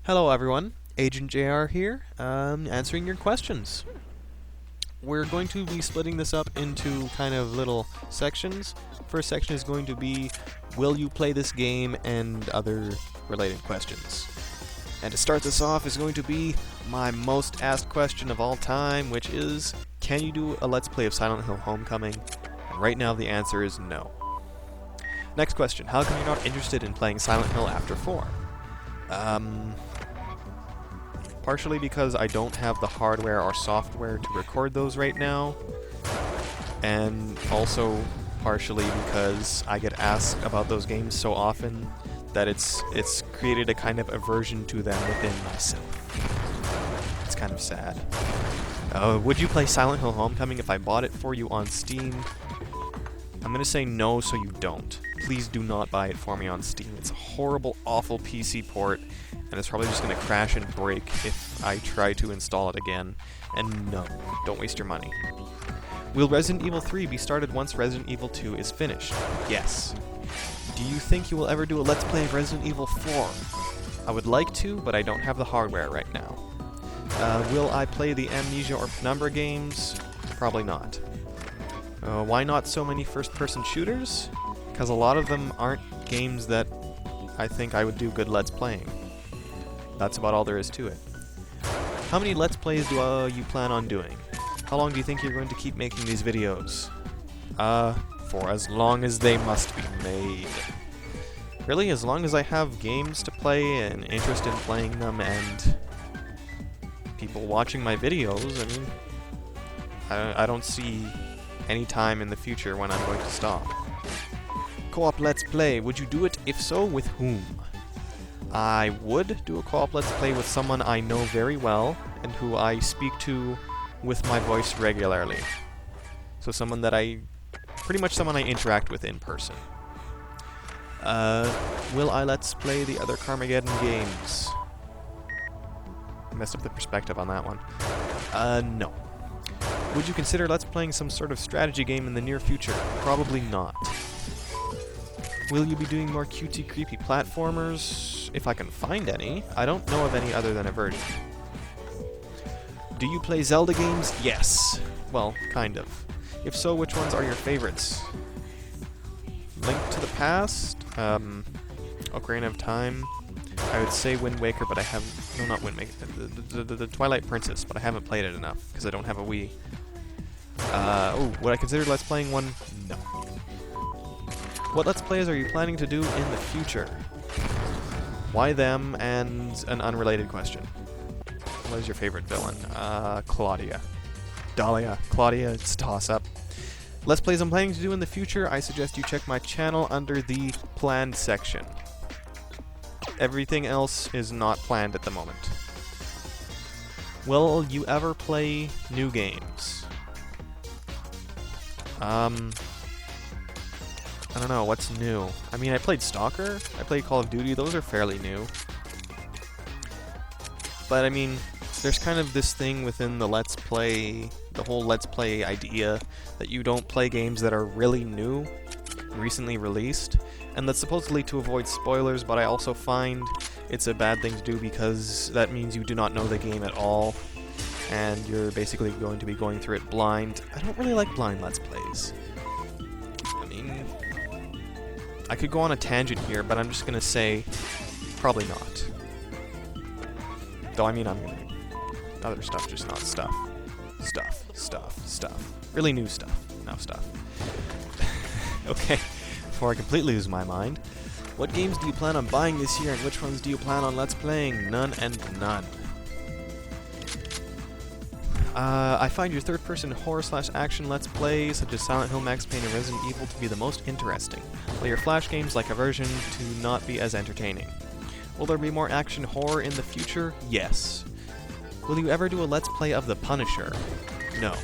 Hello everyone, Agent JR here, answering your questions. We're going to be splitting this up into kind of little sections. First section is going to be, will you play this game, and other related questions. And to start this off is going to be my most asked question of all time, which is, can you do a Let's Play of Silent Hill Homecoming? And right now the answer is no. Next question, how come you're not interested in playing Silent Hill after 4? Partially because I don't have the hardware or software to record those right now, and also partially because I get asked about those games so often that it's created a kind of aversion to them within myself. It's kind of sad. Would you play Silent Hill Homecoming if I bought it for you on Steam? I'm gonna say no, so you don't. Please do not buy it for me on Steam. It's a horrible, awful PC port, and it's probably just gonna crash and break if I try to install it again. And no, don't waste your money. Will Resident Evil 3 be started once Resident Evil 2 is finished? Yes. Do you think you will ever do a Let's Play of Resident Evil 4? I would like to, but I don't have the hardware right now. Will I play the Amnesia or Penumbra games? Probably not. Why not so many first-person shooters? Because a lot of them aren't games that I think I would do good Let's Playing. That's about all there is to it. How many Let's Plays do you plan on doing? How long do you think you're going to keep making these videos? For as long as they must be made. Really, as long as I have games to play and interest in playing them and people watching my videos, I mean, I don't see any time in the future when I'm going to stop. Co-op Let's Play, would you do it? If so, with whom? I would do a co-op Let's Play with someone I know very well and who I speak to with my voice regularly. So someone that pretty much someone I interact with in person. Will I Let's Play the other Carmageddon games? I messed up the perspective on that one. No. Would you consider Let's Playing some sort of strategy game in the near future? Probably not. Will you be doing more cutesy creepy platformers? If I can find any. I don't know of any other than Aversion. Do you play Zelda games? Yes. Well, kind of. If so, which ones are your favorites? Link to the Past? Ocarina of Time? I would say Wind Waker, but I haven't... No, not Wind Waker. The Twilight Princess, but I haven't played it enough, because I don't have a Wii. Would I consider Let's Playing one? No. What Let's Plays are you planning to do in the future? Why them, and an unrelated question. What is your favorite villain? Claudia. Dahlia. Claudia, it's a toss-up. Let's Plays I'm planning to do in the future, I suggest you check my channel under the planned section. Everything else is not planned at the moment. Will you ever play new games? I don't know, what's new? I mean, I played Stalker, I played Call of Duty, those are fairly new. But I mean, there's kind of this thing within the Let's Play, the whole Let's Play idea, that you don't play games that are really new, recently released, and that's supposedly to avoid spoilers, but I also find it's a bad thing to do because that means you do not know the game at all, and you're basically going to be going through it blind. I don't really like blind Let's Plays. I mean, I could go on a tangent here, but I'm just gonna say, probably not. Though, I mean, I'm gonna... Other stuff, just not stuff. Stuff. Really new stuff. No stuff. Okay, before I completely lose my mind. What games do you plan on buying this year, and which ones do you plan on Let's Playing? None and none. I find your third-person horror/action Let's Play, such as Silent Hill, Max Payne, and Resident Evil, to be the most interesting, while your Flash games like Aversion to not be as entertaining. Will there be more action horror in the future? Yes. Will you ever do a Let's Play of The Punisher? No.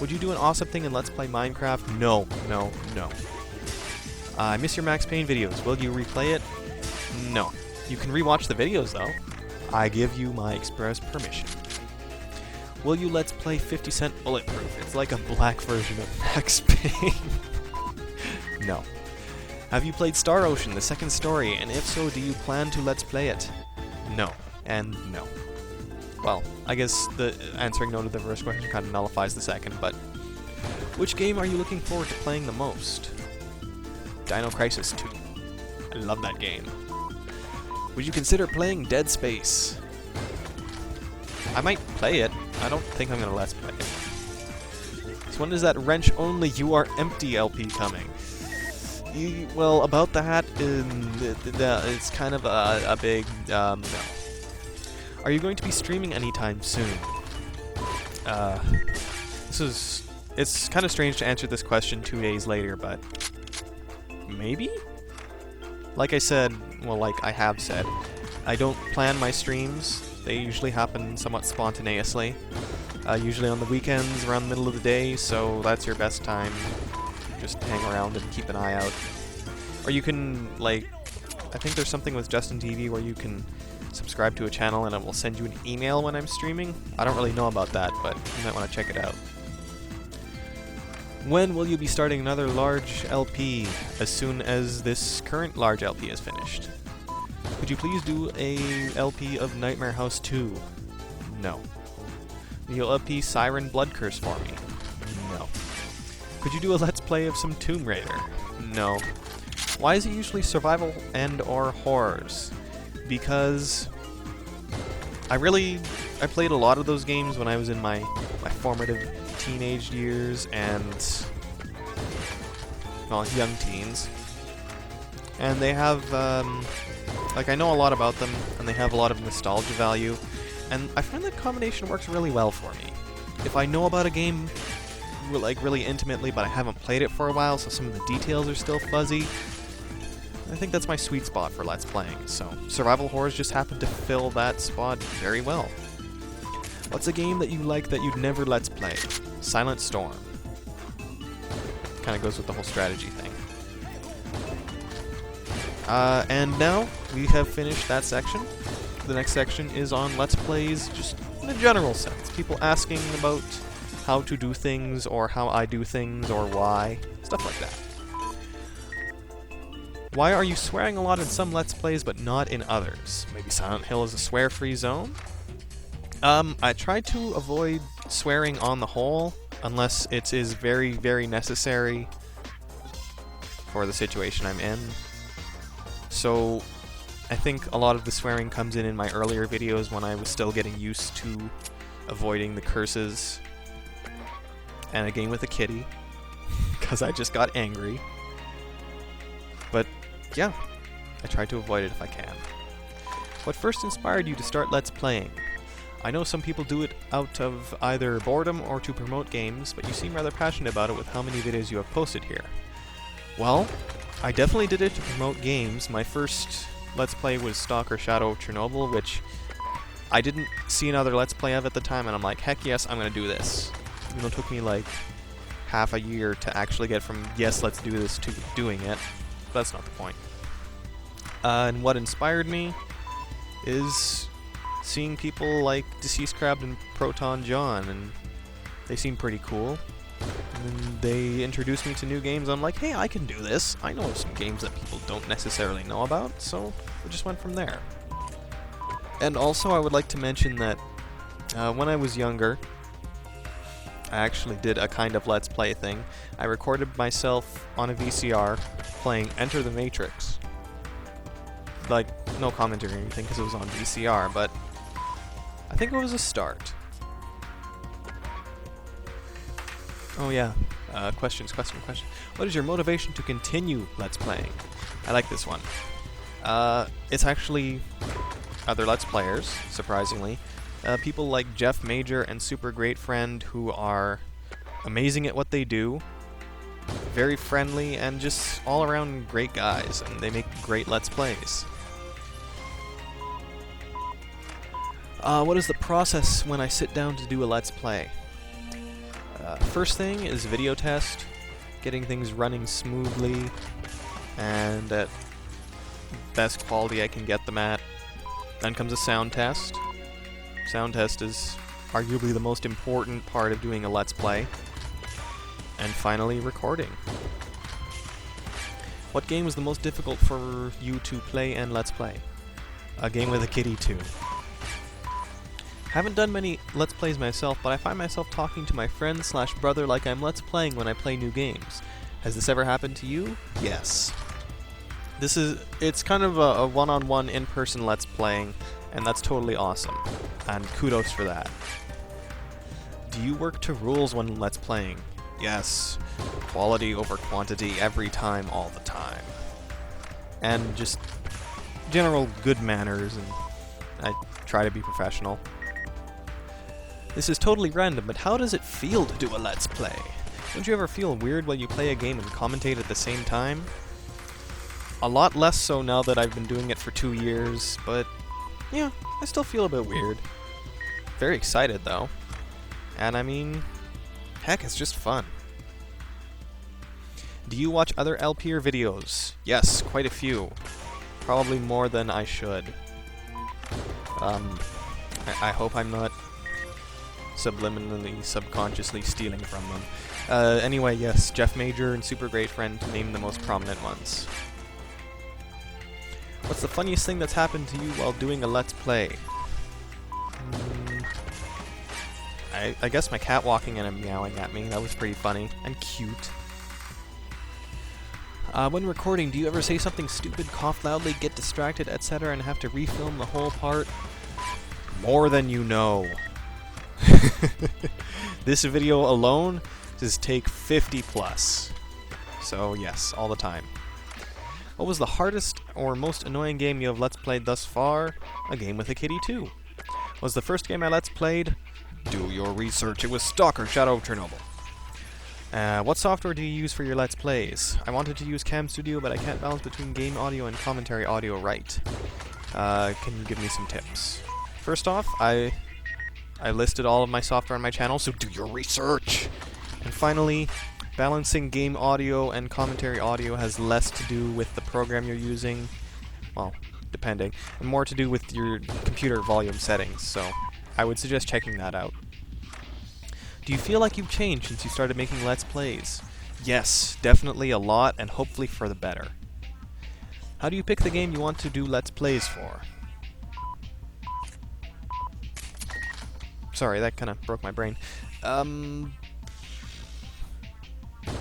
Would you do an awesome thing in Let's Play Minecraft? No. I miss your Max Payne videos. Will you replay it? No. You can rewatch the videos, though. I give you my express permission. Will you Let's Play 50 Cent Bulletproof? It's like a black version of Max Payne. No. Have you played Star Ocean, the second story, and if so, do you plan to Let's Play it? No. And no. Well, I guess the answering no to the first question kind of nullifies the second, but which game are you looking forward to playing the most? Dino Crisis 2. I love that game. Would you consider playing Dead Space? I might play it. I don't think I'm gonna let's play it. So when is that Wrench Only You Are Empty LP coming? Well, about that, it's kind of a big no. Are you going to be streaming anytime soon? It's kind of strange to answer this question 2 days later, but maybe? Like I said, well, like I have said, I don't plan my streams. They usually happen somewhat spontaneously. Usually on the weekends, around the middle of the day, so that's your best time. Just hang around and keep an eye out. Or you can, like, I think there's something with Justin TV where you can subscribe to a channel and it will send you an email when I'm streaming. I don't really know about that, but you might want to check it out. When will you be starting another large LP? As soon as this current large LP is finished. Could you please do a LP of Nightmare House 2? No. Will you LP Siren Blood Curse for me? No. Could you do a Let's Play of some Tomb Raider? No. Why is it usually survival and or horrors? Because I played a lot of those games when I was in my formative teenage years and, well, young teens. And they have, like, I know a lot about them, and they have a lot of nostalgia value, and I find that combination works really well for me. If I know about a game, like, really intimately, but I haven't played it for a while, so some of the details are still fuzzy, I think that's my sweet spot for Let's Playing, so survival horrors just happen to fill that spot very well. What's a game that you like that you'd never Let's Play? Silent Storm. Kind of goes with the whole strategy thing. And now we have finished that section. The next section is on Let's Plays, just in a general sense. People asking about how to do things, or how I do things, or why. Stuff like that. Why are you swearing a lot in some Let's Plays but not in others? Maybe Silent Hill is a swear-free zone? I try to avoid swearing on the whole, unless it is very, very necessary for the situation I'm in. So, I think a lot of the swearing comes in my earlier videos when I was still getting used to avoiding the curses. And a game with a kitty, because I just got angry. But, yeah, I try to avoid it if I can. What first inspired you to start Let's Playing? I know some people do it out of either boredom or to promote games, but you seem rather passionate about it with how many videos you have posted here. Well, I definitely did it to promote games. My first Let's Play was Stalker Shadow of Chernobyl, which I didn't see another Let's Play of at the time, and I'm like, heck yes, I'm gonna do this. Even though it took me like half a year to actually get from yes, let's do this to doing it. But that's not the point. And what inspired me is seeing people like Deceased Crab and Proton John, and they seem pretty cool. And they introduced me to new games. I'm like, hey, I can do this. I know some games that people don't necessarily know about, so we just went from there. And also, I would like to mention that when I was younger, I actually did a kind of Let's Play thing. I recorded myself on a VCR playing Enter the Matrix. Like, no commentary or anything because it was on VCR, but I think it was a start. Oh yeah, questions. What is your motivation to continue Let's Playing? I like this one. It's actually other Let's Players, surprisingly. People like Jeff Major and Super Great Friend, who are amazing at what they do, very friendly, and just all around great guys, and they make great Let's Plays. What is the process when I sit down to do a Let's Play? First thing is video test, getting things running smoothly and at best quality I can get them at. Then comes a sound test. Sound test is arguably the most important part of doing a Let's Play. And finally, recording. What game was the most difficult for you to play and Let's Play? A Game with a Kitty 2. Haven't done many Let's Plays myself, but I find myself talking to my friend slash brother like I'm Let's Playing when I play new games. Has this ever happened to you? Yes. It's kind of a one-on-one in-person Let's Playing, and that's totally awesome. And kudos for that. Do you work to rules when Let's Playing? Yes. Quality over quantity every time, all the time. And just general good manners, and I try to be professional. This is totally random, but how does it feel to do a Let's Play? Don't you ever feel weird while you play a game and commentate at the same time? A lot less so now that I've been doing it for 2 years, but yeah, I still feel a bit weird. Very excited though. And I mean, heck, it's just fun. Do you watch other LPer videos? Yes, quite a few. Probably more than I should. I hope I'm not subliminally, subconsciously stealing from them. Anyway, yes, Jeff Major and Super Great Friend to name the most prominent ones. What's the funniest thing that's happened to you while doing a Let's Play? I guess my cat walking in and meowing at me. That was pretty funny and cute. When recording, do you ever say something stupid, cough loudly, get distracted, etc., and have to refilm the whole part? More than you know. This video alone does take 50 plus. So yes, all the time. What was the hardest or most annoying game you have Let's Played thus far? A Game with a Kitty 2. Was the first game I Let's Played? Do your research, it was Stalker Shadow of Chernobyl. What software do you use for your Let's Plays? I wanted to use Cam Studio, but I can't balance between game audio and commentary audio right. Can you give me some tips? First off, I listed all of my software on my channel, so do your research! And finally, balancing game audio and commentary audio has less to do with the program you're using, well, depending, and more to do with your computer volume settings, so I would suggest checking that out. Do you feel like you've changed since you started making Let's Plays? Yes, definitely a lot, and hopefully for the better. How do you pick the game you want to do Let's Plays for? Sorry, that kind of broke my brain.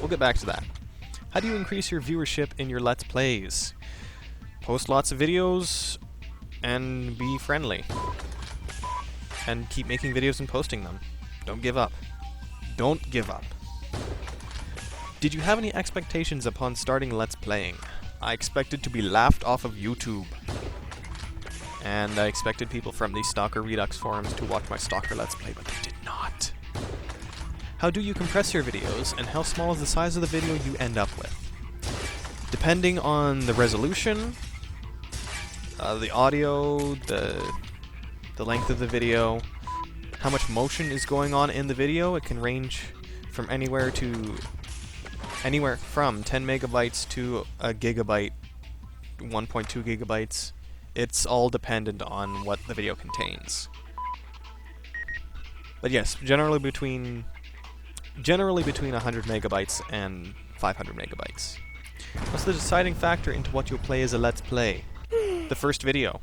We'll get back to that. How do you increase your viewership in your Let's Plays? Post lots of videos, and be friendly. And keep making videos and posting them. Don't give up. Don't give up. Did you have any expectations upon starting Let's Playing? I expected to be laughed off of YouTube. And I expected people from the Stalker Redux forums to watch my Stalker Let's Play, but they did not. How do you compress your videos, and how small is the size of the video you end up with? Depending on the resolution, the audio, the length of the video, how much motion is going on in the video, it can range from anywhere from 10 megabytes to a gigabyte, 1.2 gigabytes. It's all dependent on what the video contains. But yes, generally between 100 megabytes and 500 megabytes. What's the deciding factor into what you'll play as a Let's Play? The first video.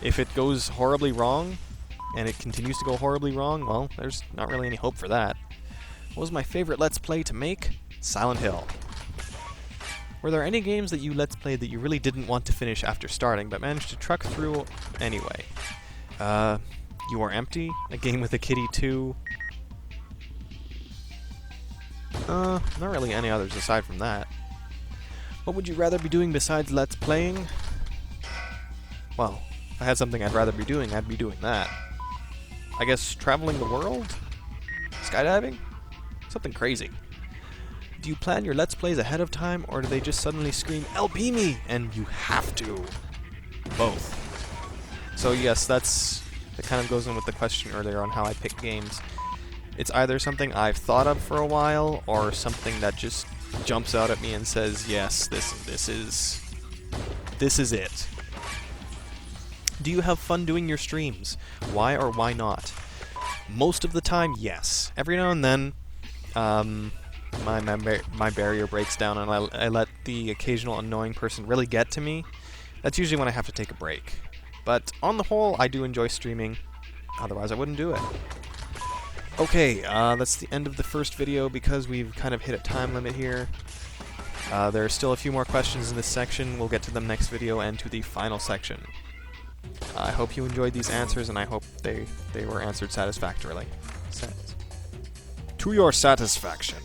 If it goes horribly wrong, and it continues to go horribly wrong, well, there's not really any hope for that. What was my favorite Let's Play to make? Silent Hill. Were there any games that you Let's Played that you really didn't want to finish after starting, but managed to truck through anyway? You Are Empty, A Game with a Kitty 2. Not really any others aside from that. What would you rather be doing besides Let's Playing? Well, if I had something I'd rather be doing, I'd be doing that. I guess traveling the world? Skydiving? Something crazy. Do you plan your Let's Plays ahead of time, or do they just suddenly scream, LP me, and you have to? Both. So yes, that kind of goes in with the question earlier on how I pick games. It's either something I've thought of for a while, or something that just jumps out at me and says, yes, this is it. Do you have fun doing your streams? Why or why not? Most of the time, yes. Every now and then, my barrier breaks down and I let the occasional annoying person really get to me. That's usually when I have to take a break. But on the whole, I do enjoy streaming. Otherwise, I wouldn't do it. Okay, that's the end of the first video because we've kind of hit a time limit here. There are still a few more questions in this section. We'll get to them next video and to the final section. I hope you enjoyed these answers, and I hope they were answered satisfactorily. To your satisfaction.